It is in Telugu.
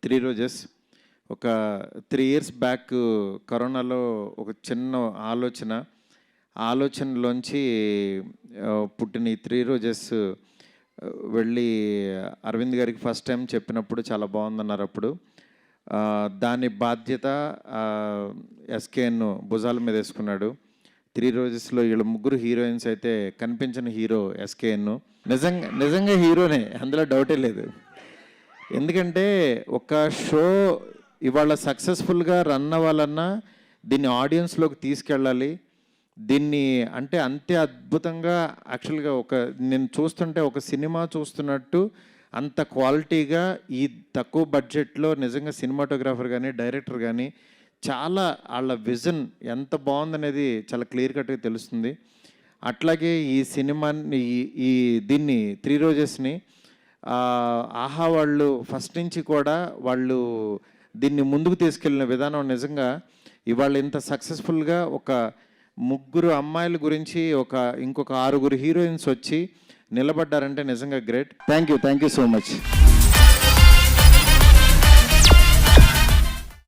త్రీ రోజెస్ ఒక 3 years బ్యాక్ కరోనాలో ఒక చిన్న ఆలోచనలోంచి పుట్టిన ఈ 3 రోజెస్ వెళ్ళి అరవింద్ గారికి ఫస్ట్ టైం చెప్పినప్పుడు చాలా బాగుందన్నారు. అప్పుడు దాని బాధ్యత ఎస్కేఎన్ భుజాల మీద వేసుకున్నాడు. 3 రోజెస్లో వీళ్ళ ముగ్గురు హీరోయిన్స్ అయితే కనిపించిన హీరో ఎస్కేఎన్ నిజంగా హీరోనే, అందులో డౌటే లేదు. ఎందుకంటే ఒక షో ఇవాళ సక్సెస్ఫుల్గా రన్ అవ్వాలన్నా దీన్ని ఆడియన్స్లోకి తీసుకెళ్ళాలి. దీన్ని అంటే అంతే అద్భుతంగా యాక్చువల్గా నేను చూస్తుంటే ఒక సినిమా చూస్తున్నట్టు అంత క్వాలిటీగా ఈ తక్కువ బడ్జెట్లో నిజంగా సినిమాటోగ్రాఫర్ కానీ డైరెక్టర్ కానీ చాలా వాళ్ళ విజన్ ఎంత బాగుందనేది చాలా క్లియర్ కట్గా తెలుస్తుంది. అట్లాగే ఈ సినిమాని దీన్ని 3 రోజెస్ని ఆహా వాళ్ళు ఫస్ట్ నుంచి కూడా వాళ్ళు దీన్ని ముందుకు తీసుకెళ్ళిన విధానం నిజంగా ఇవాళ ఇంత సక్సెస్ఫుల్గా ఒక 3 అమ్మాయిల గురించి ఇంకొక 6 హీరోయిన్స్ వచ్చి నిలబడ్డారంటే నిజంగా great. Thank you so much.